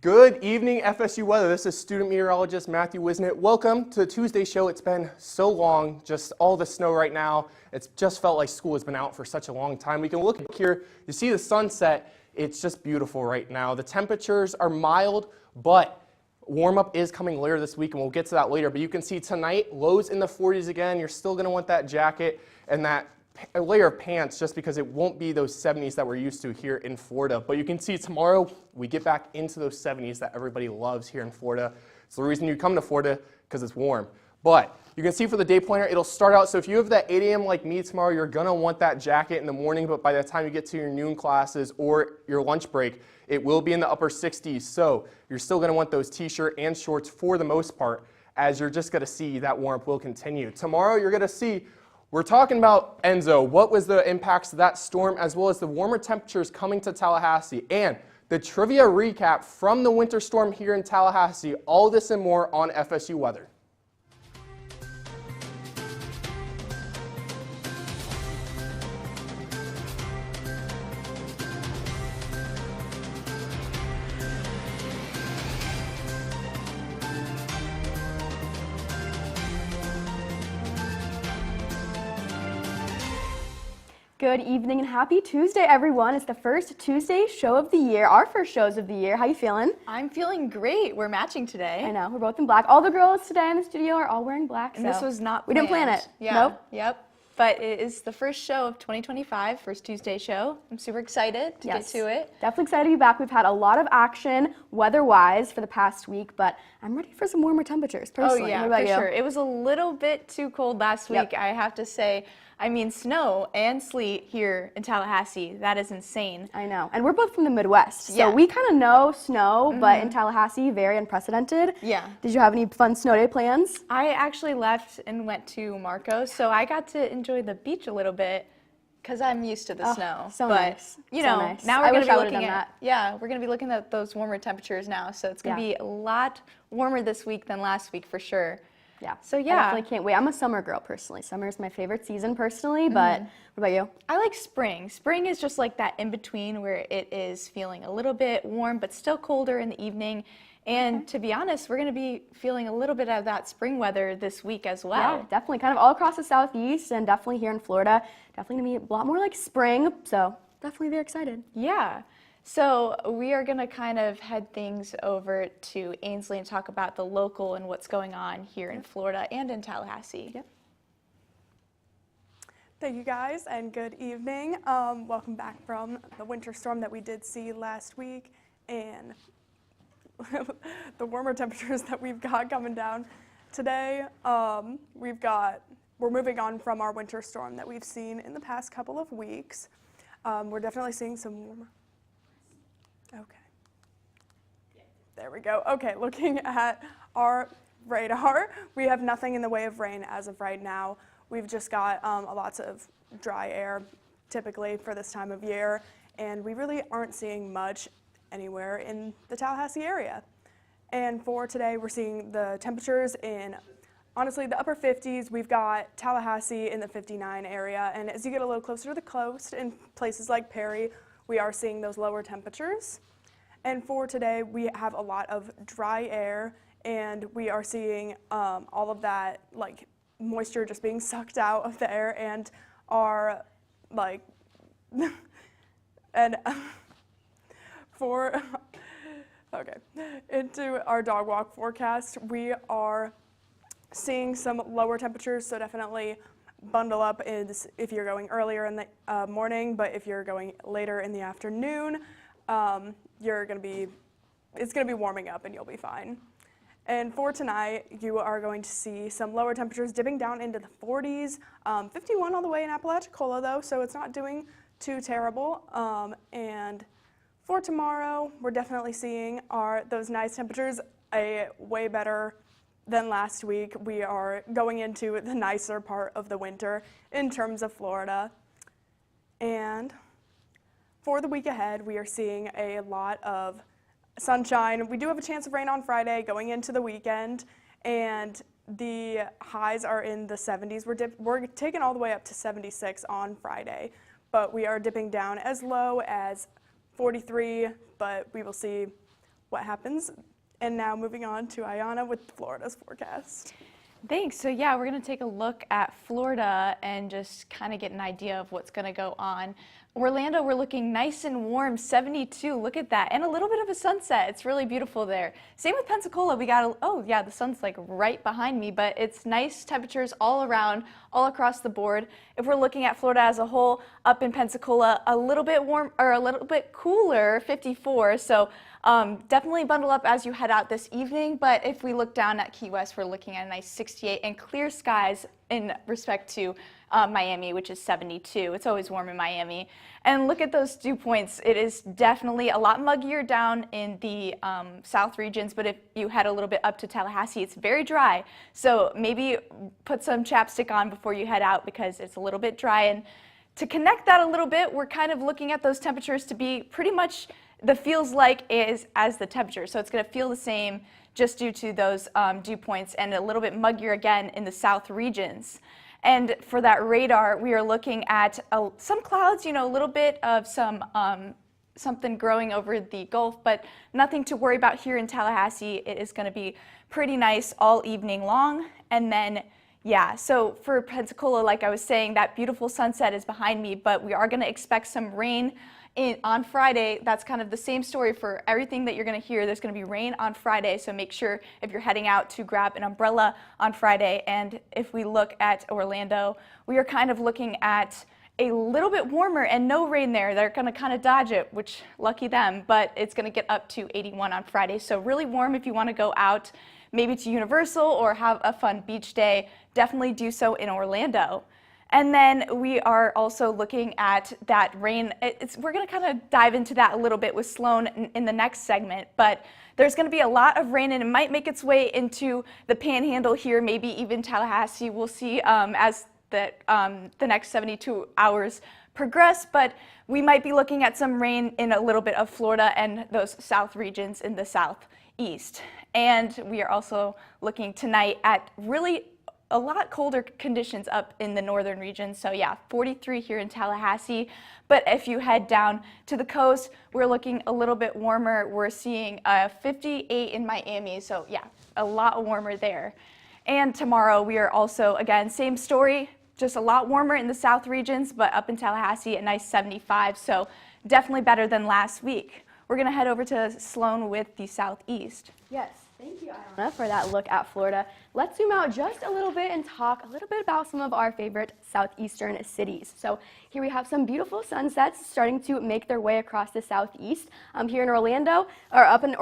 Good evening, FSU weather. This is student meteorologist Matthew Wisnett. Welcome to the Tuesday show. It's been so long, just all the snow right now. It's just felt like school has been out for such a long time. We can look here, you see the sunset. It's just beautiful right now. The temperatures are mild, but warm-up is coming later this week, and we'll get to that later. But you can see tonight, lows in the 40s again. You're still going to want that jacket and that a layer of pants just because it won't be those 70s that we're used to here in Florida. But you can see tomorrow we get back into those 70s that everybody loves here in Florida. It's the reason you come to Florida, because it's warm. But you can see for the day planner, it'll start out, so if you have that 8 a.m. like me tomorrow, you're going to want that jacket in the morning, but by the time you get to your noon classes or your lunch break, it will be in the upper 60s. So you're still going to want those t-shirt and shorts for the most part, as you're just going to see that warmth will continue. Tomorrow you're going to see we're talking about Enzo. What was the impacts of that storm, as well as the warmer temperatures coming to Tallahassee, and the trivia recap from the winter storm here in Tallahassee. All this and more on FSU Weather. Good evening and happy Tuesday, everyone. It's the first Tuesday show of the year, our first shows of the year. How you feeling? I'm feeling great. We're matching today. I know, we're both in black. All the girls today in the studio are all wearing black. And this was not planned. We didn't plan it. Yeah. Nope. Yep. But it is the first show of 2025, first Tuesday show. I'm super excited to get to it. Definitely excited to be back. We've had a lot of action weather-wise for the past week, but I'm ready for some warmer temperatures personally. Oh yeah, what about for you? sure. It was a little bit too cold last week, I have to say. I mean, snow and sleet here in Tallahassee, that is insane. I know. And we're both from the Midwest, so we kind of know snow, but in Tallahassee, very unprecedented. Yeah. Did you have any fun snow day plans? I actually left and went to Marcos, so I got to enjoy the beach a little bit because I'm used to the snow. So but, nice. you so know, nice. now we're going to be looking at we're going to be looking at those warmer temperatures now, so it's going to be a lot warmer this week than last week for sure. Yeah. So I definitely can't wait. I'm a summer girl personally. Summer is my favorite season personally, but what about you? I like spring. Spring is just like that in between where it is feeling a little bit warm but still colder in the evening. And to be honest, we're going to be feeling a little bit of that spring weather this week as well. Yeah, definitely. Kind of all across the southeast and definitely here in Florida. Definitely going to be a lot more like spring, so definitely very excited. Yeah. So we are going to kind of head things over to Ainsley and talk about the local and what's going on here in Florida and in Tallahassee. Yep. Thank you guys and good evening. Welcome back from the winter storm that we did see last week and the warmer temperatures that we've got coming down today. We're moving on from our winter storm that we've seen in the past couple of weeks. We're definitely seeing some warmer. Okay. There we go. Okay, looking at our radar, we have nothing in the way of rain as of right now. We've just got lots of dry air typically for this time of year, and we really aren't seeing much anywhere in the Tallahassee area. And for today, we're seeing the temperatures in, honestly, the upper 50s. We've got Tallahassee in the 59 area, and as you get a little closer to the coast in places like Perry, we are seeing those lower temperatures. And for today, we have a lot of dry air, and we are seeing all of that like moisture just being sucked out of the air, and our like and into our dog walk forecast, we are seeing some lower temperatures, so definitely bundle up if you're going earlier in the morning, but if you're going later in the afternoon, it's gonna be warming up and you'll be fine. And for tonight, you are going to see some lower temperatures dipping down into the 40s, 51 all the way in Apalachicola though, so it's not doing too terrible. And for tomorrow, we're definitely seeing those nice temperatures, way better than last week. We are going into the nicer part of the winter in terms of Florida. And for the week ahead, we are seeing a lot of sunshine. We do have a chance of rain on Friday going into the weekend, and the highs are in the 70s. We're taking all the way up to 76 on Friday, but we are dipping down as low as 43, but we will see what happens. And now moving on to Ayana with Florida's forecast. Thanks. So yeah, we're going to take a look at Florida and just kind of get an idea of what's going to go on. Orlando, we're looking nice and warm, 72. Look at that. And a little bit of a sunset. It's really beautiful there. Same with Pensacola. We got, oh yeah, the sun's like right behind me, but it's nice temperatures all around, all across the board. If we're looking at Florida as a whole, up in Pensacola, a little bit warm or a little bit cooler, 54. So definitely bundle up as you head out this evening. But if we look down at Key West, we're looking at a nice 68 and clear skies in respect to Miami, which is 72. It's always warm in Miami. And look at those dew points. It is definitely a lot muggier down in the south regions, but if you head a little bit up to Tallahassee, it's very dry. So maybe put some chapstick on before you head out because it's a little bit dry. And to connect that a little bit, we're kind of looking at those temperatures to be pretty much the feels like is as the temperature. So it's going to feel the same just due to those dew points and a little bit muggier again in the south regions. And for that radar, we are looking at some clouds, you know, a little bit of some something growing over the Gulf, but nothing to worry about here in Tallahassee. It is going to be pretty nice all evening long. And then, yeah, so for Pensacola, like I was saying, that beautiful sunset is behind me, but we are going to expect some rain on Friday. That's kind of the same story for everything that you're going to hear. There's going to be rain on Friday, so make sure if you're heading out to grab an umbrella on Friday. And if we look at Orlando, we are kind of looking at a little bit warmer and no rain there. They're going to kind of dodge it, which lucky them, but it's going to get up to 81 on Friday. So really warm if you want to go out maybe to Universal or have a fun beach day. Definitely do so in Orlando. And then we are also looking at that rain. We're going to kind of dive into that a little bit with Sloan in the next segment, but there's going to be a lot of rain and it might make its way into the Panhandle here, maybe even Tallahassee. We'll see as the next 72 hours progress, but we might be looking at some rain in a little bit of Florida and those south regions in the southeast. And we are also looking tonight at really a lot colder conditions up in the northern region. So yeah, 43 here in Tallahassee. But if you head down to the coast, we're looking a little bit warmer. We're seeing 58 in Miami. So yeah, a lot warmer there. And tomorrow we are also, again, same story, just a lot warmer in the south regions, but up in Tallahassee, a nice 75. So definitely better than last week. We're gonna head over to Sloan with the southeast. Yes, thank you, Ayana, for that look at Florida. Let's zoom out just a little bit and talk a little bit about some of our favorite southeastern cities. So here we have some beautiful sunsets starting to make their way across the southeast. Here in Orlando, or up in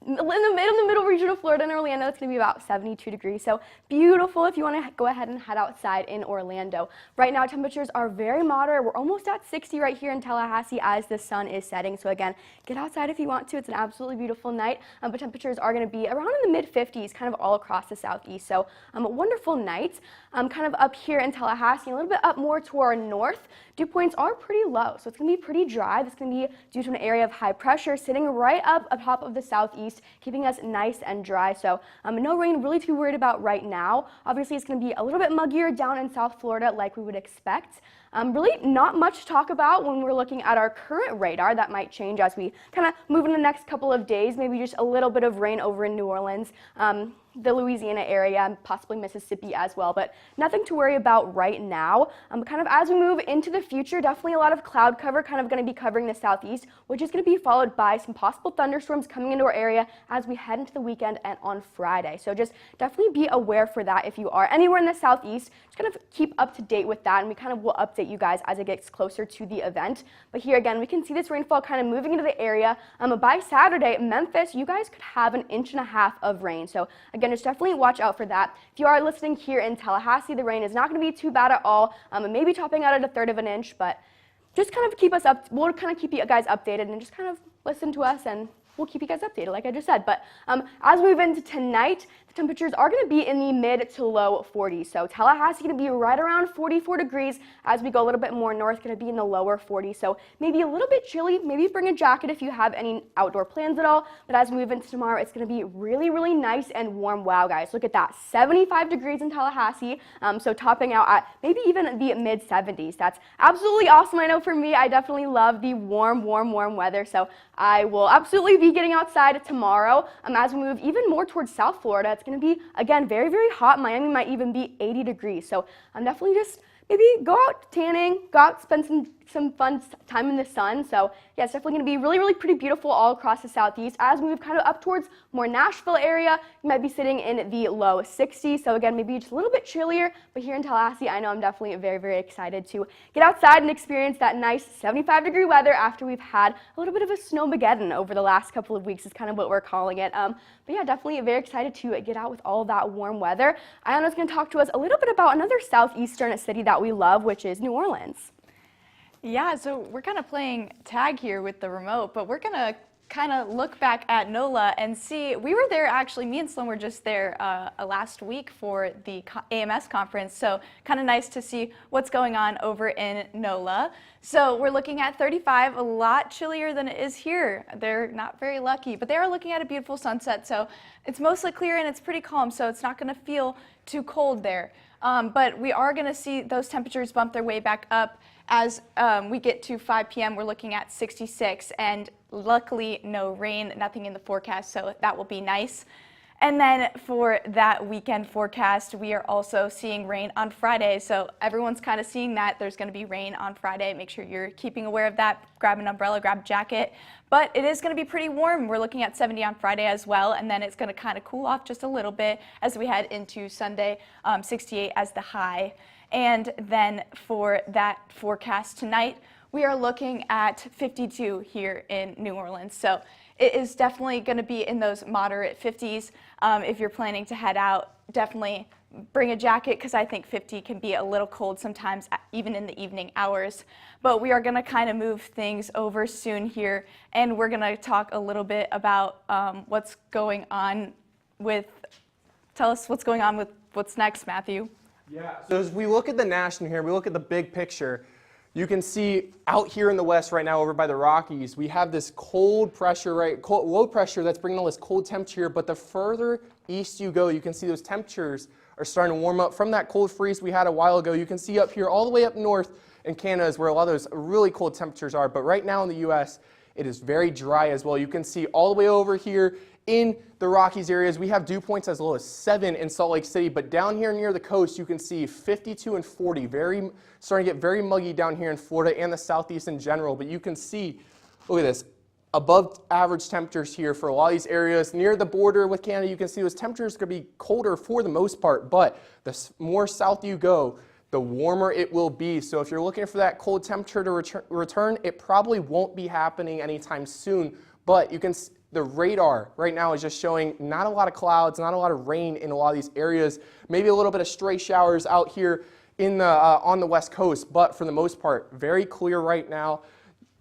the middle region of Florida in Orlando, it's going to be about 72 degrees. So beautiful if you want to go ahead and head outside in Orlando. Right now, temperatures are very moderate. We're almost at 60 right here in Tallahassee as the sun is setting. So again, get outside if you want to. It's an absolutely beautiful night, but temperatures are going to be around in the mid-50s kind of all across the southeast. So a wonderful night. Kind of up here in Tallahassee, a little bit up more to our north, dew points are pretty low. So it's going to be pretty dry. This is going to be due to an area of high pressure sitting right up atop of the southeast, keeping us nice and dry. So no rain really to be worried about right now. Obviously, it's going to be a little bit muggier down in South Florida like we would expect. Really not much to talk about when we're looking at our current radar. That might change as we kind of move in the next couple of days. Maybe just a little bit of rain over in New Orleans, the Louisiana area, and possibly Mississippi as well, but nothing to worry about right now. Kind of as we move into the future, definitely a lot of cloud cover kind of going to be covering the southeast, which is going to be followed by some possible thunderstorms coming into our area as we head into the weekend and on Friday. So just definitely be aware for that if you are anywhere in the southeast. Just kind of keep up to date with that, and we kind of will update you guys as it gets closer to the event. But here again, we can see this rainfall kind of moving into the area. By Saturday, Memphis, you guys could have 1.5 inches of rain. So again, just definitely watch out for that. If you are listening here in Tallahassee, the rain is not going to be too bad at all. Maybe topping out at 1/3 of an inch, but just kind of keep us up. We'll kind of keep you guys updated and just kind of listen to us, and we'll keep you guys updated, like I just said. But as we move into tonight, the temperatures are going to be in the mid to low 40s. So Tallahassee going to be right around 44 degrees. As we go a little bit more north, going to be in the lower 40s. So maybe a little bit chilly. Maybe bring a jacket if you have any outdoor plans at all. But as we move into tomorrow, it's going to be really, really nice and warm. Wow, guys, look at that. 75 degrees in Tallahassee. So topping out at maybe even the mid 70s. That's absolutely awesome. I know for me, I definitely love the warm weather. So I will absolutely be be getting outside tomorrow. As we move even more towards South Florida, it's going to be, again, very, very hot. Miami might even be 80 degrees. So I'm definitely just maybe go out tanning, go out, spend some fun time in the sun. So yeah, it's definitely going to be really, really pretty beautiful all across the southeast. As we move kind of up towards more Nashville area, you might be sitting in the low 60s. So again, maybe just a little bit chillier, but here in Tallahassee, I know I'm definitely very, very excited to get outside and experience that nice 75-degree weather after we've had a little bit of a snowmageddon over the last couple of weeks is kind of what we're calling it. But yeah, definitely very excited to get out with all of that warm weather. Ayana's going to talk to us a little bit about another southeastern city that we love, which is New Orleans. Yeah, so we're kind of playing tag here with the remote, but we're going to kind of look back at NOLA and see. We were there actually, me and Sloan were just there last week for the AMS conference, so kind of nice to see what's going on over in NOLA. So we're looking at 35, a lot chillier than it is here. They're not very lucky, but they are looking at a beautiful sunset, so it's mostly clear and it's pretty calm, so it's not going to feel too cold there. But we are going to see those temperatures bump their way back up as we get to 5 p.m. We're looking at 66, and luckily no rain, nothing in the forecast, so that will be nice. And then for that weekend forecast, we are also seeing rain on Friday, so everyone's kind of seeing that there's going to be rain on Friday. Make sure you're keeping aware of that. Grab an umbrella, grab a jacket. But it is going to be pretty warm. We're looking at 70 on Friday as well, and then it's going to kind of cool off just a little bit as we head into Sunday, 68 as the high. And then for that forecast tonight, we are looking at 52 here in New Orleans. So it is definitely going to be in those moderate 50s. If you're planning to head out, definitely bring a jacket because I think 50 can be a little cold sometimes, even in the evening hours. But we are going to kind of move things over soon here, and we're going to talk a little bit about what's going on with, tell us what's going on with what's next, Matthew. Yeah, so as we look at the national here, we look at the big picture, you can see out here in the west right now over by the Rockies, we have this cold pressure, low pressure that's bringing all this cold temperature here, but the further east you go, you can see those temperatures are starting to warm up from that cold freeze we had a while ago. You can see up here all the way up north in Canada is where a lot of those really cold temperatures are, but right now in the U.S., it is very dry as well. You can see all the way over here in the Rockies areas, we have dew points as low as 7 in Salt Lake City, but down here near the coast, you can see 52 and 40, starting to get very muggy down here in Florida and the southeast in general. But you can see, look at this, above average temperatures here for a lot of these areas. Near the border with Canada, you can see those temperatures are going to be colder for the most part, but the more south you go, the warmer it will be. So if you're looking for that cold temperature to return, it probably won't be happening anytime soon, but you can see the radar right now is just showing not a lot of clouds, not a lot of rain in a lot of these areas, maybe a little bit of stray showers out here in the, on the west coast, but for the most part, very clear right now.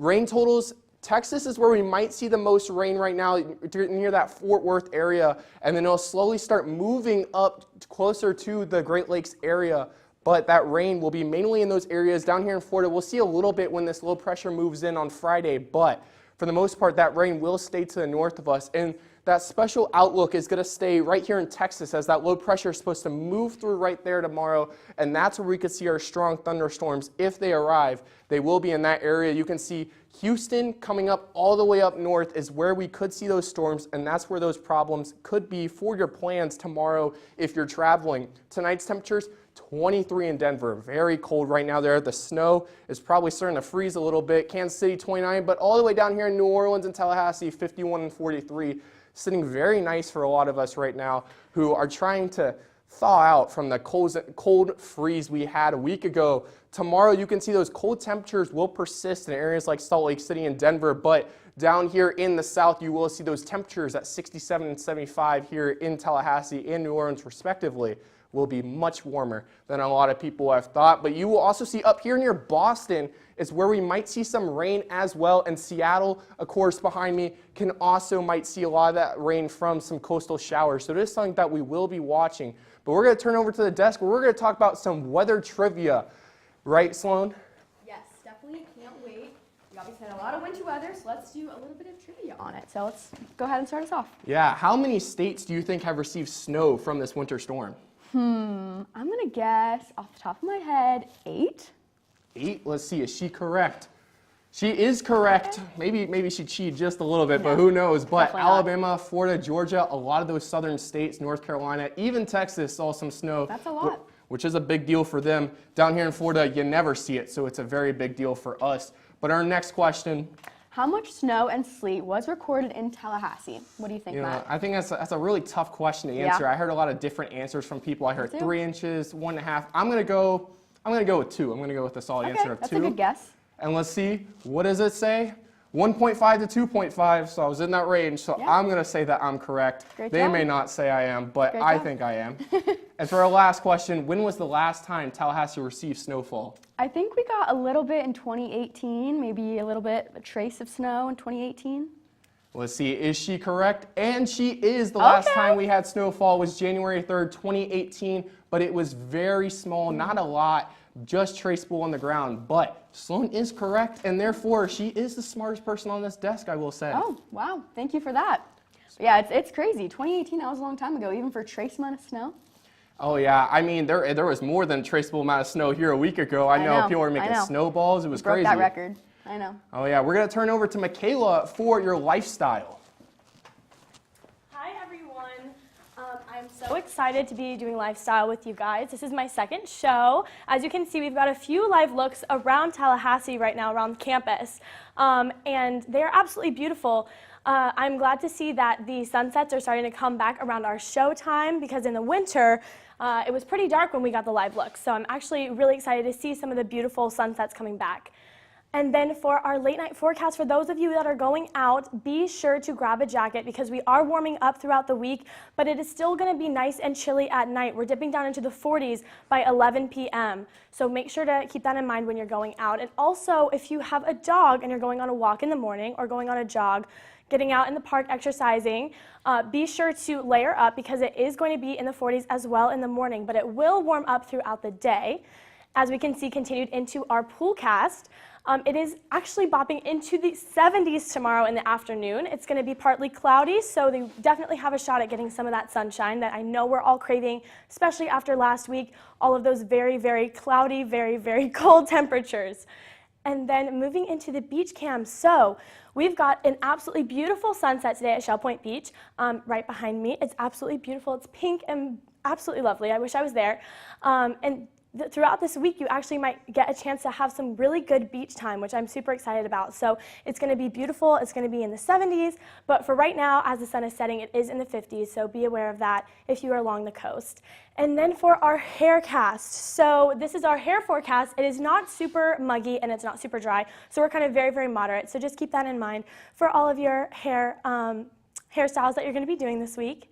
Rain totals, Texas is where we might see the most rain right now, near that Fort Worth area, and then it'll slowly start moving up closer to the Great Lakes area, but that rain will be mainly in those areas. Down here in Florida, we'll see a little bit when this low pressure moves in on Friday, but for the most part, that rain will stay to the north of us, and that special outlook is going to stay right here in Texas as that low pressure is supposed to move through right there tomorrow, and that's where we could see our strong thunderstorms if they arrive. They will be in that area. You can see Houston coming up all the way up north is where we could see those storms, and that's where those problems could be for your plans tomorrow if you're traveling. Tonight's temperatures, 23 in Denver, very cold right now there. The snow is probably starting to freeze a little bit. Kansas City, 29, but all the way down here in New Orleans and Tallahassee, 51 and 43. Sitting very nice for a lot of us right now who are trying to thaw out from the cold freeze we had a week ago. Tomorrow you can see those cold temperatures will persist in areas like Salt Lake City and Denver, but down here in the south you will see those temperatures at 67 and 75 here in Tallahassee and New Orleans respectively. Will be much warmer than a lot of people have thought. But you will also see up here near Boston is where we might see some rain as well. And Seattle, of course, behind me, can also might see a lot of that rain from some coastal showers. So it is something that we will be watching. But we're going to turn over to the desk where we're going to talk about some weather trivia. Right, Sloan? Yes, definitely can't wait. We obviously had a lot of winter weather, so let's do a little bit of trivia on it. So let's go ahead and start us off. Yeah, how many states do you think have received snow from this winter storm? I'm going to guess off the top of my head, 8. 8? Let's see, is she correct? She is correct. Maybe she cheated just a little bit, but No, who knows? But definitely not. Alabama, Florida, Georgia, a lot of those southern states, North Carolina, even Texas saw some snow. That's a lot. Which is a big deal for them. Down here in Florida, you never see it, so it's a very big deal for us. But our next question. How much snow and sleet was recorded in Tallahassee? What do you think, Matt? I think that's a really tough question to answer. Yeah. I heard a lot of different answers from people. I heard too. 3 inches, 1.5. I'm gonna go with 2. I'm gonna go with the solid answer of 2. That's a good guess. And let's see, what does it say? 1.5 to 2.5, so I was in that range. So Yeah. I'm gonna say that I'm correct. Great They job. may not say I am, but Great I job. think I am. And for our last question, when was the last time Tallahassee received snowfall? I think we got a little bit in 2018, maybe a little bit, a trace of snow in 2018. Let's see, is she correct? And she is. The last Okay. time we had snowfall was January 3rd, 2018, but it was very small, not a lot, just traceable on the ground. But Sloan is correct, and therefore she is the smartest person on this desk, I will say. Oh, wow. Thank you for that. Yeah, it's crazy. 2018, that was a long time ago, even for a trace amount of snow. Oh yeah, I mean, there was more than a traceable amount of snow here a week ago. I know people were making know. snowballs. It was Broke crazy. that record. I know. Oh yeah, we're going to turn over to Michaela for your lifestyle. Hi everyone. I'm so excited to be doing lifestyle with you guys. This is my second show. As you can see, we've got a few live looks around Tallahassee right now, around campus, and they're absolutely beautiful. I'm glad to see that the sunsets are starting to come back around our show time, because in the winter, it was pretty dark when we got the live looks. So I'm actually really excited to see some of the beautiful sunsets coming back. And then for our late night forecast, for those of you that are going out, be sure to grab a jacket, because we are warming up throughout the week, but it is still going to be nice and chilly at night. We're dipping down into the 40s by 11 p.m. So make sure to keep that in mind when you're going out. And also, if you have a dog and you're going on a walk in the morning or going on a jog, getting out in the park exercising, be sure to layer up, because it is going to be in the 40s as well in the morning, but it will warm up throughout the day. As we can see, continued into our pool cast. It is actually bopping into the 70s tomorrow in the afternoon. It's going to be partly cloudy, so they definitely have a shot at getting some of that sunshine that I know we're all craving, especially after last week, all of those very, very cloudy, very, very cold temperatures. And then moving into the beach cam. So we've got an absolutely beautiful sunset today at Shell Point Beach, right behind me. It's absolutely beautiful. It's pink and absolutely lovely. I wish I was there. Throughout this week, you actually might get a chance to have some really good beach time, which I'm super excited about. So it's going to be beautiful. It's going to be in the 70s. But for right now, as the sun is setting, it is in the 50s. So be aware of that if you are along the coast. And then for our hair cast. So this is our hair forecast. It is not super muggy and it's not super dry. So we're kind of very, very moderate. So just keep that in mind for all of your hairstyles that you're going to be doing this week.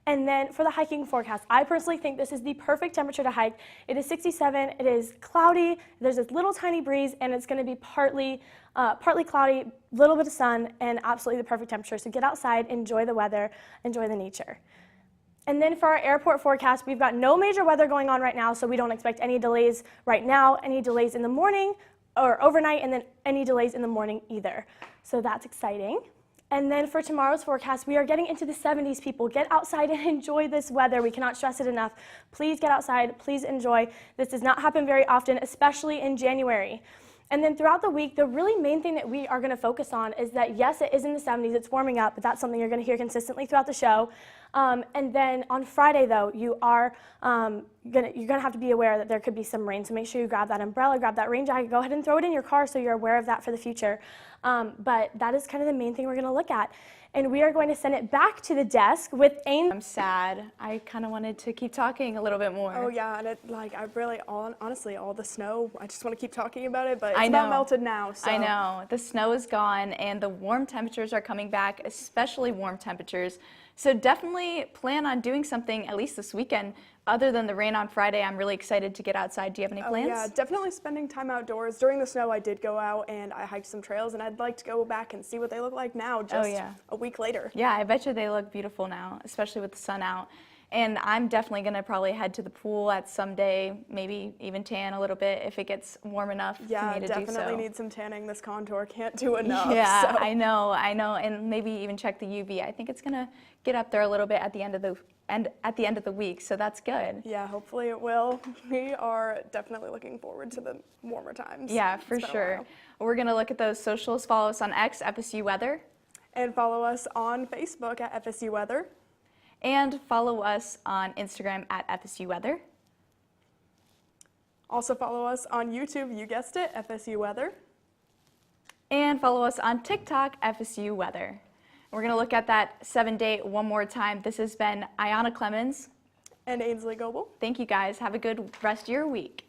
And then for the hiking forecast, I personally think this is the perfect temperature to hike. It is 67, it is cloudy, there's this little tiny breeze, and it's going to be partly cloudy, little bit of sun, and absolutely the perfect temperature. So get outside, enjoy the weather, enjoy the nature. And then for our airport forecast, we've got no major weather going on right now, so we don't expect any delays right now, any delays in the morning or overnight, and then any delays in the morning either. So that's exciting. And then for tomorrow's forecast, we are getting into the 70s, people. Get outside and enjoy this weather. We cannot stress it enough. Please get outside. Please enjoy. This does not happen very often, especially in January. And then throughout the week, the really main thing that we are going to focus on is that, yes, it is in the 70s. It's warming up, but that's something you're going to hear consistently throughout the show. And then on Friday, though, you're gonna have to be aware that there could be some rain. So make sure you grab that umbrella, grab that rain jacket. Go ahead and throw it in your car so you're aware of that for the future. But that is kind of the main thing we're going to look at. And we are going to send it back to the desk with Ain. I'm sad. I kind of wanted to keep talking a little bit more. Oh yeah, and honestly, all the snow, I just want to keep talking about it, but it's I about know. melted now. So. I know. The snow is gone and the warm temperatures are coming back, especially warm temperatures. So definitely plan on doing something at least this weekend. Other than the rain on Friday, I'm really excited to get outside. Do you have any plans? Yeah, definitely spending time outdoors. During the snow, I did go out and I hiked some trails, and I'd like to go back and see what they look like now, just a week later. Yeah, I bet you they look beautiful now, especially with the sun out. And I'm definitely going to probably head to the pool at some day, maybe even tan a little bit if it gets warm enough for Yeah, me to do so. definitely need some tanning. This contour can't do enough. Yeah, so. I know, and maybe even check the UV. I think it's going to get up there a little bit at the end of the week, so that's good. Yeah, hopefully it will. We are definitely looking forward to the warmer times. Yeah, for It's been a sure. while. We're going to look at those socials. Follow us on X, FSU Weather, And follow us on Facebook at FSU Weather. and follow us on Instagram at FSU Weather. Also follow us on YouTube, you guessed it, FSU Weather. And follow us on TikTok, FSU Weather. We're going to look at that 7-day one more time. This has been Ayana Clemens. And Ainsley Goebel. Thank you guys. Have a good rest of your week.